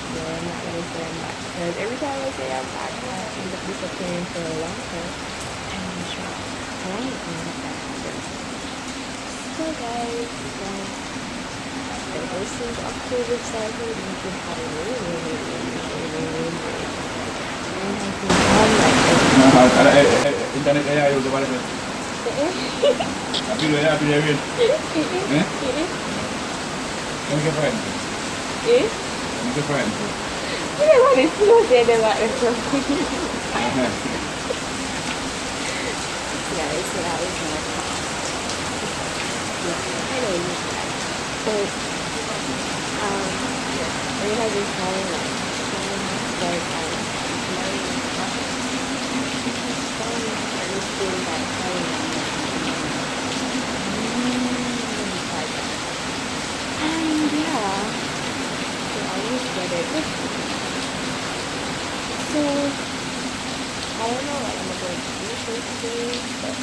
No, I'm not gonna say I'm back because every time I say I'm back, I end up disappearing for a long time. And I'm sure I don't know if that happens. So guys, ever since October started, we've been having rain has been on like every internet kaya yung gawa natin. Happy na rin. Eh? Ano ka friend? eh? Ano ka friend? I don't want to slow down about it. Guys, so that was my car. Yeah, I know you guys. But rain has been falling like so much, like and it's been like falling and yeah, so I just get it. So I don't know what I'm going to do for today, but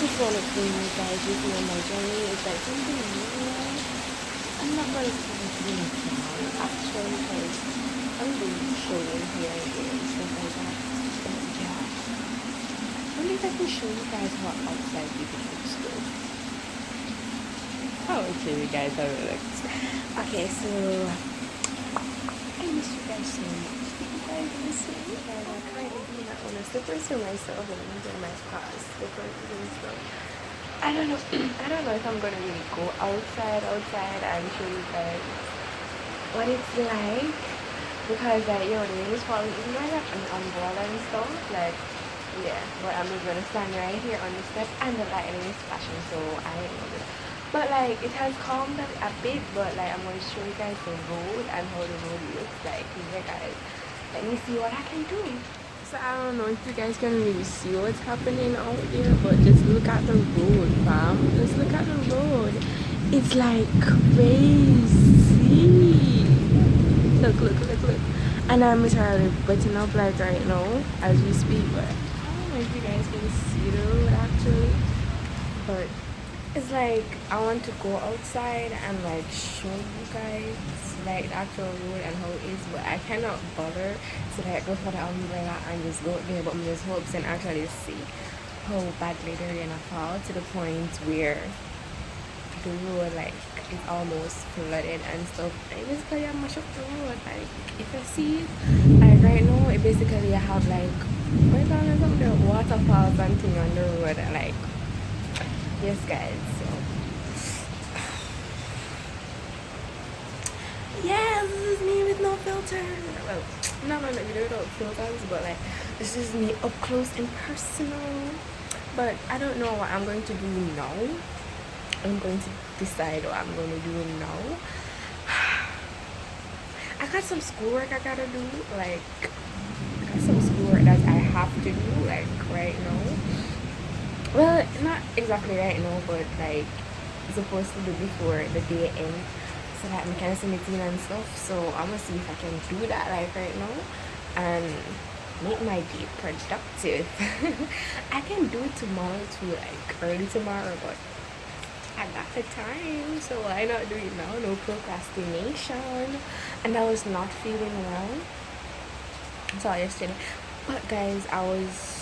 just want to bring you guys with me on my journey. It's like something new. I'm not going to say it's really fun, actually, because I'm really showing here and there and stuff like that. But yeah, I wonder if I can show you guys how outside living looks good. I will show you guys how it looks. Okay, so I miss you guys so much. You guys miss me, and I'm currently doing my own slippers for myself and I'm doing my class slippers and stuff. I don't know. I don't know if I'm gonna really go outside and show you guys what it's like because like the rain is falling. Even though I have an umbrella and stuff, like yeah. But I'm just gonna stand right here on the steps and the lightning is flashing, so I ain't know this. But like it has calmed down a bit. But like I'm gonna show you guys the road and how the road looks like. Yeah, guys. Let me see what I can do. So I don't know if you guys can really see what's happening out there, but just look at the road, fam. Just look at the road. It's like crazy. Look. And I'm literally putting up like right now as we speak, but I don't know if you guys can see the road actually. But it's like I want to go outside and like show you guys like the actual road and how it is, but I cannot bother to like go for the umbrella and just go there. But I'm just hopes and actually see how badly they're gonna fall to the point where the road like is almost flooded and stuff. And basically I mash up the road. Like if you see it, like right now it basically have like where's all some the waterfalls and thing on the road like yes guys, so yeah, this is me with no filter. Well, I'm not gonna video without filters, but like this is me up close and personal. But I don't know what I'm going to do now. I'm going to decide what I'm going to do now. I got some schoolwork I gotta do, like I got some schoolwork that I have to do like right now. Well, not exactly right now, but like supposed to do before the day ends, so that I can submit it and stuff. So I'm gonna see if I can do that like right now and make my day productive. I can do it tomorrow too, like early tomorrow, but I got the time, so why not do it now? No procrastination. And I was not feeling well. So yesterday, but guys, I was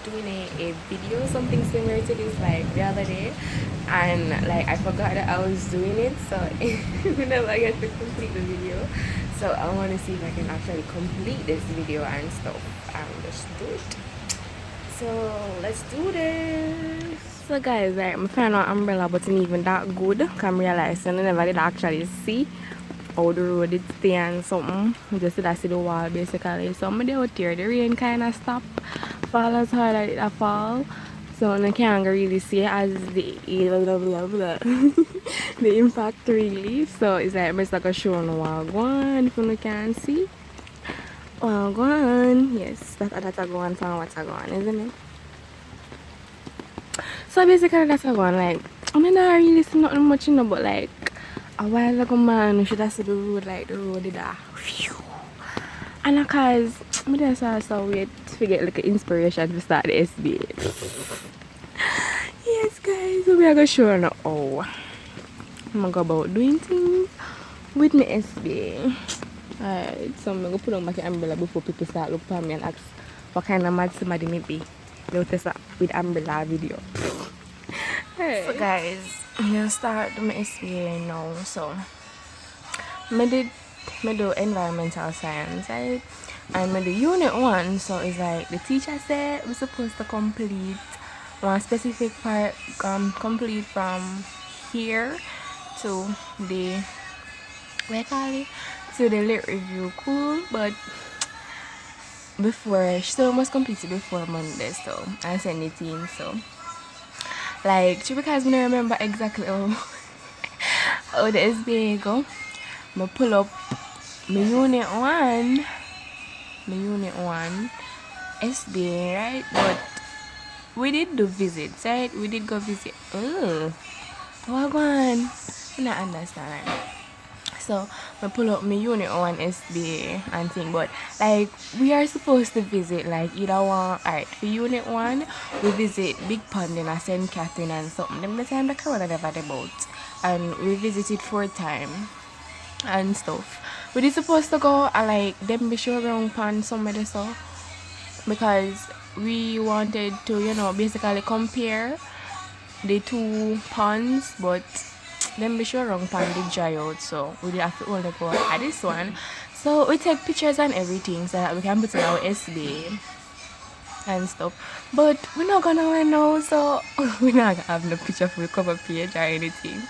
doing a video, something similar to this, like the other day, and like I forgot that I was doing it, so whenever I get to complete the video, so I want to see if I can actually complete this video and stuff, and just do it. So let's do this. So guys, like I found out umbrella, but it even that good. Come realize, and I never did actually see how the road is stay and something. I just did I see the wall basically. So I'm out here, the rain kind of stop. Fall as hard as it fall. So I can't really see as the the impact really. So it's like I'm just like a show on the wall one if you can see. Well go on. Yes, that's a go on from what's a go on, isn't it? So basically that's a go on, like I mean not really see nothing much you know, but like a while ago man you should have seen the road, like the road did that. And cause I just so wait to get like an inspiration to start the SBA. Yes guys, so we are gonna show now how I'm gonna go about doing things. with me SB. Alright, so I'm gonna put on my umbrella before people start looking for me and ask what kind of mad somebody may be. They'll test that with umbrella video. Hey. So guys, I'm gonna start my SBA now. So I do environmental science, right? And I do unit 1, so it's like the teacher said we're supposed to complete one specific part, complete from here to the, what you call it, to the lit review. Cool, but before, so must complete it before Monday, so I send it in. So like, because I don't remember exactly how the SBA go, I pull up my unit 1 SBA, right? But we did do visits, right? We did go visit. Oh, what one? I don't understand. So I pull up my unit 1 SBA and thing, but like we are supposed to visit like either one. Alright, for unit 1 we visit Big Pond in a St. Catherine and something. Them the time the corona never the boat, and we visited 4 times and stuff. We did supposed to go like them be sure around pond somewhere so, because we wanted to, you know, basically compare the 2 ponds, but them be sure wrong pond did dry out, so we did have to only go at this one. So we take pictures and everything so that we can put in our SB and stuff. But we're not gonna win now, so we're not gonna have no picture for the cover page or anything.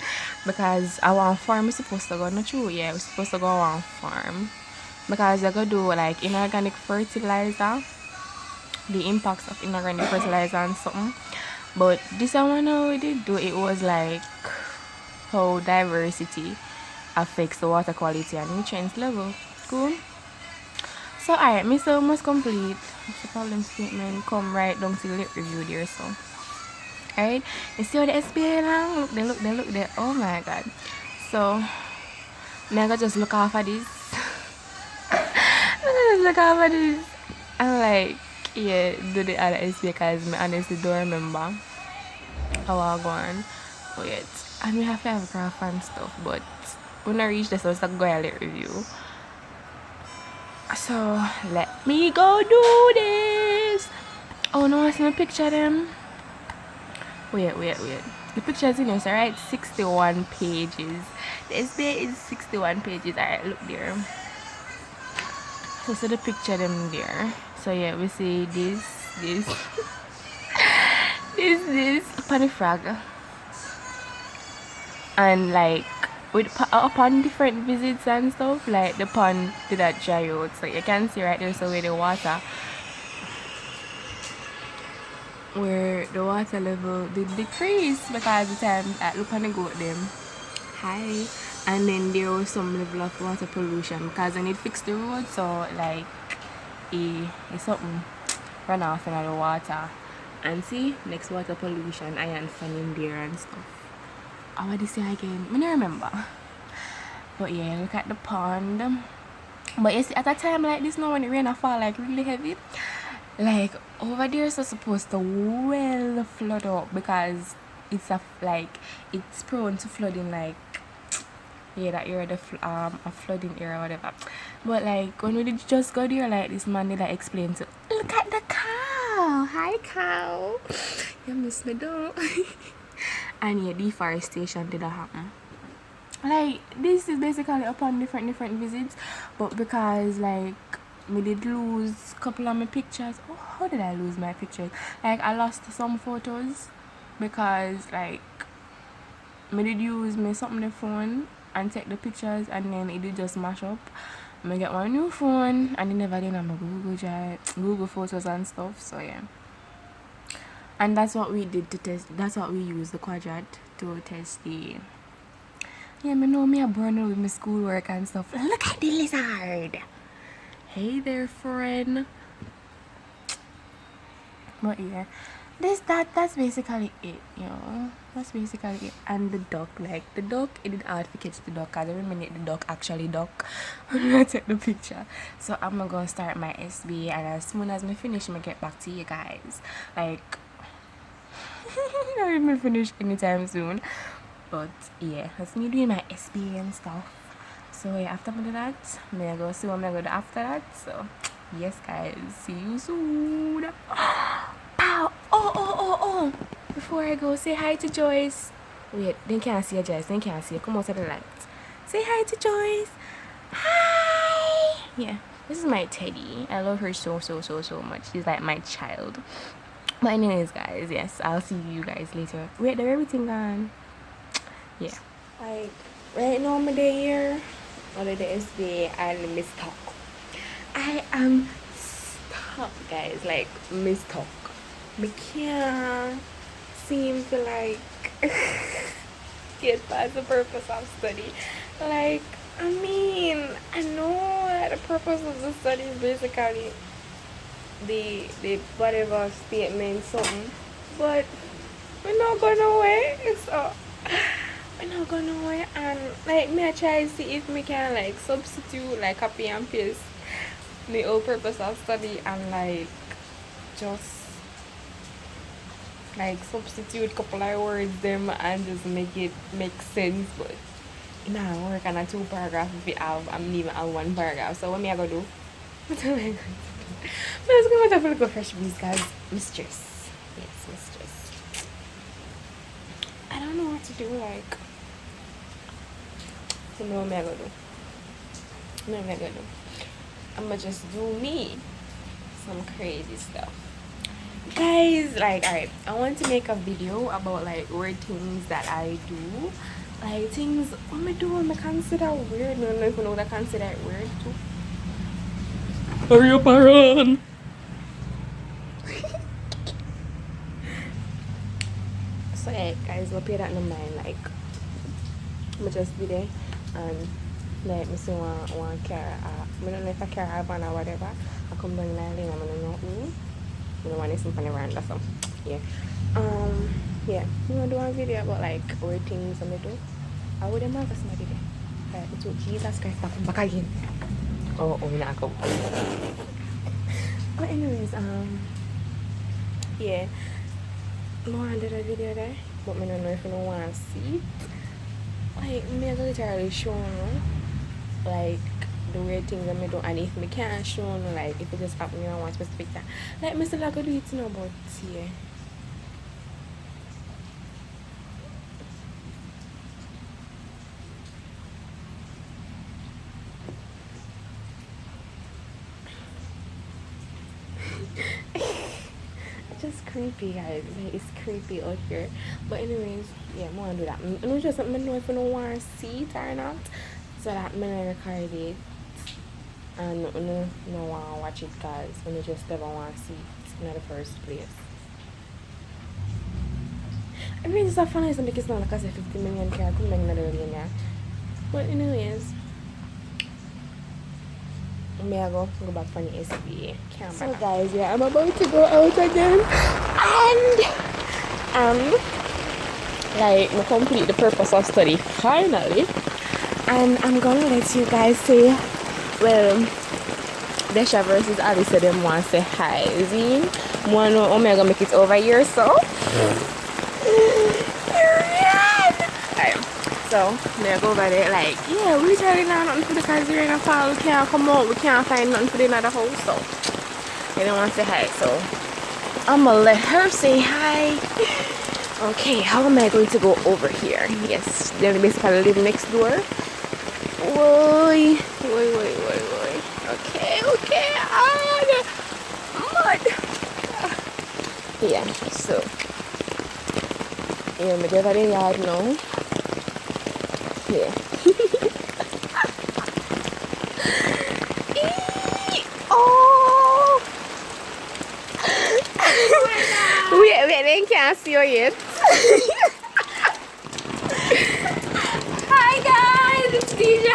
Because our farm is supposed to go, not true, yeah, we're supposed to go on farm. Because they're gonna do like inorganic fertilizer, the impacts of inorganic fertilizer and something. But this one now we did do, it was like how diversity affects the water quality and nutrients level. Cool. So alright, me so must complete. What's the problem statement? Come right down to the lit review there, so. Alright, you see how the SBA now? Look there. Oh my god. So I'm gonna just look off of this. I'm like, yeah, do the other SBA because I honestly don't remember how I go on. Oh yet. I may have to have graph and stuff, but when I reach this, so it's like go a lit review. So let me go do this. Oh no, I see my picture them. Wait. The picture's in this, alright? 61 pages. The SBA is 61 pages. Alright, look there. So see the picture them there. So yeah, we see this this funny frog. And like with upon different visits and stuff, like the pond did that dry out, so you can see right there, so where the water level did decrease because the time I look on the goat them high, and then there was some level of water pollution because I need fix the road, so like it's something run off in the water, and see next water pollution iron fan in there and stuff. I want to say again, I don't remember. But yeah, look at the pond. But you see, at a time like this now, when the rain fall like really heavy, like over there is supposed to well flood up because it's it's prone to flooding, like yeah, that area a flooding area or whatever. But like when we did just go there, like this man did like explain to, look at the cow, hi cow, you miss me though. And yeah, deforestation did happen. Like this is basically upon different visits, but because like me did lose couple of my pictures. Oh, how did I lose my pictures? Like I lost some photos because like me did use me something the phone and take the pictures, and then it did just mash up. I get one new phone and it never did on my Google Drive, Google Photos and stuff. So yeah. And that's what we did to test. That's what we used the quadrant to test the. Yeah, me know me a burn with my schoolwork and stuff. Look at the lizard. Hey there, friend. But yeah, that's basically it, you know. That's basically it. And the duck, like the duck, it did hard to catch the duck. Cause every minute the duck actually duck when I take the picture. So I'm gonna start my SB, and as soon as I finish, I'm gonna get back to you guys. Like. I will finish anytime soon, but yeah, that's me doing my SB and stuff. So yeah, after I do that, I go see what I'm gonna do after that. So yes guys, see you soon. Pow! Oh. Before I go, say hi to Joyce. Wait, they can't see you, Joyce. They can't see you. Come out of the light. Say hi to Joyce. Hi! Yeah, this is my teddy. I love her so much. She's like my child. But anyways, guys, yes, I'll see you guys later. Wait, there everything gone. Yeah. Like, right now I'm here. All of the SBA and Miss Talk. I am stuck, guys. Like, Miss Talk. I can't seem to, like, get past the purpose of study. Like, I mean, I know that the purpose of the study is basically the whatever statement something, but we're not going away. So we're not going away, and like me I try to see if we can like substitute, like copy and paste the whole purpose of study and like just like substitute a couple of words them and just make it make sense. But nah, work on a 2 paragraph if we have I'm leaving a 1 paragraph. So what me I gonna do? What am I going to do? But let's go have a look fresh bees, guys. Mistress. Yes, mistress. I don't know what to do, like. So no, what am I gonna do? No, what am I gonna do? I'm gonna just do me. Some crazy stuff. Guys, like, alright, I want to make a video about like weird things that I do. Like things what I do I consider weird. I don't know if you know what I consider it weird too. Hurry up, Aaron! So yeah, guys, we'll pay that in mind. Like, I'ma just be there and like me see one car. I don't know if I car have one or whatever. I come down in the lane. I don't know who. I don't want to listen from around or something. Yeah. Yeah. You wanna do a video about like weird things I do? I would have somebody there. Right, so Jesus Christ, I come back again. Oh, we not go. But anyways, yeah. More did a video there, but I don't know if you don't want to see it. Like, me I literally show you, like, the weird things that I do, and if me can't show you, like, if it just happen in one specific time, like, me still I could do it, you know, but, yeah. Just creepy, guys. Like, it's creepy out here. But anyways, yeah, I want to do that. I know just let me know if you don't want to see it or not, so that I'm gonna record it and no want to watch it, guys. When you just never want to see it in the first place. I mean, it's a fun reason because it's not like I said 50 million car come back another million. But anyways, may I go back for the SBA camera. So guys, yeah, I'm about to go out again, and like I complete the purpose of study finally, and I'm gonna let you guys say, well, Desha versus Ali said them want to say hi. Zine, one Omega make it over here, so. So, I go over there like, yeah, we trying not nothing for the cars here in the fall. We can't come out, we can't find nothing for the other house, so they don't want to say hi, so I'm gonna let her say hi. Okay, how am I going to go over here? Yes, they're basically live next door. Woi. Okay, mud. Yeah, so yeah, my driver in yard now. Yeah. Oh! Wait, they can't see you yet. Hi guys, it's DJ.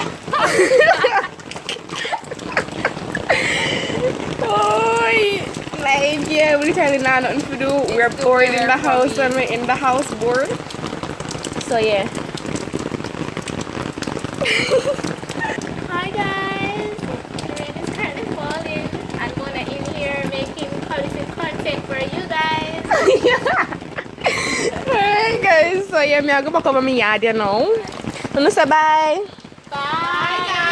Oh, like yeah, we literally not nothing to do. We're bored in the house and we're in the house bored. So yeah. Hi guys, the rain is currently falling. I'm gonna in here making quality content for you guys. Alright guys, so yeah, me I go back over my yard, you know. Wanna say bye? Bye guys.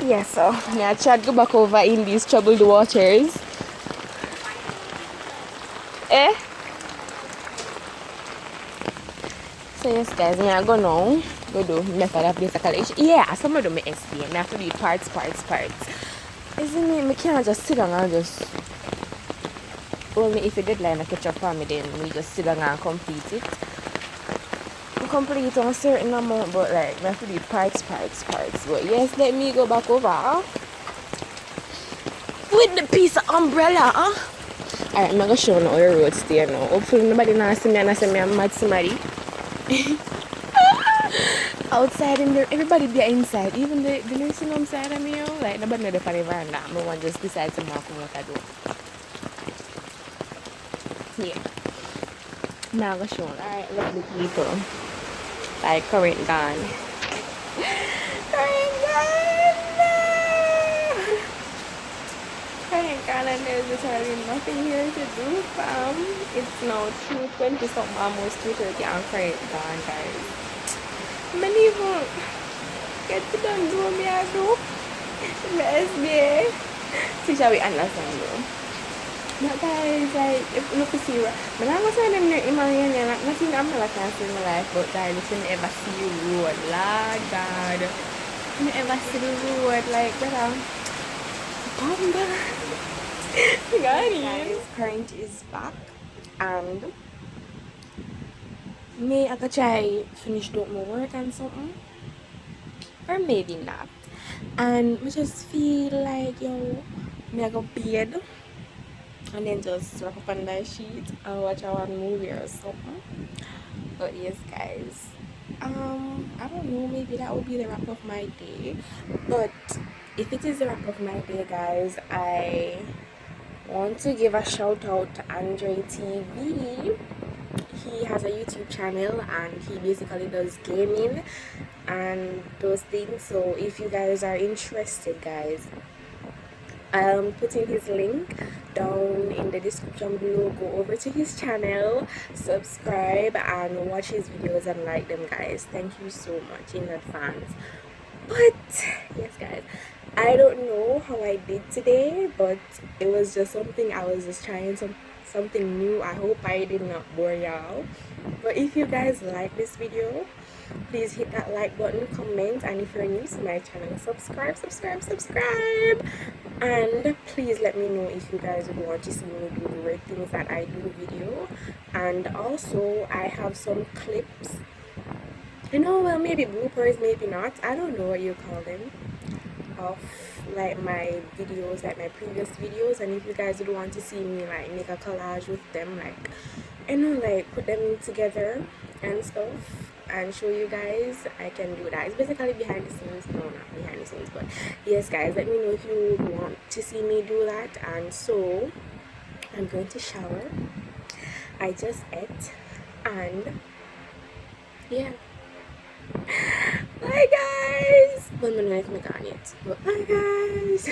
Yeah, so I tried to go back over in these troubled waters. Eh? So yes guys, I go now. Go do method of this college. Yeah, some of them I explain. I have to do parts. Isn't it? I can't just sit down and just only if a deadline I catch up for me then we just sit down and complete it. We complete on a certain amount, but like I have to do parts. But yes, let me go back over with the piece of umbrella. Alright, I'm gonna show you how the road stay now. Hopefully nobody not see me and I say me I'm mad somebody. Outside in there, everybody be inside. Even the nursing home side of me, like nobody know the funny veranda. No one just decides to mark what I do. Yeah. Now go show. Alright, lovely people. Like current gone. Current gone. Current gone and there's literally nothing here to do, fam. It's now 2:20 something, almost 2:30 and current gone, guys. I even get to them do me I do. Let's be. See shall we understand though. But guys, like if look see I'm not gonna say them in my nothing I'm not gonna say in my life, but guys, if you ever see road, Lord God. You ever see the road like brother. Guys, current is back and me I could try finish doing my work and something. Or maybe not. And I just feel like yo, me I go bed and then just wrap up on the sheet and watch a one movie or something. But yes guys. I don't know, maybe that would be the wrap of my day. But if it is the wrap of my day guys, I want to give a shout out to Andre TV. He has a YouTube channel and he basically does gaming and those things. So if you guys are interested guys, I'm putting his link down in the description below. Go over to his channel, subscribe and watch his videos and like them guys. Thank you so much in advance. But yes guys, I don't know how I did today, but it was just something I was just trying something new. I hope I did not bore y'all. But if you guys like this video, please hit that like button, comment, and if you're new to my channel, subscribe. And please let me know if you guys would want to see me do the weird things that I do video. And also I have some clips, you know, well maybe bloopers, maybe not, I don't know what you call them, of like my videos, like my previous videos. And if you guys would want to see me like make a collage with them, like, you know, like put them together and stuff and show you guys, I can do that. It's basically behind the scenes. No, not behind the scenes, but yes guys, let me know if you would want to see me do that. And so I'm going to shower. I just ate and yeah. Bye guys. Well, I'm not gone yet, but bye guys.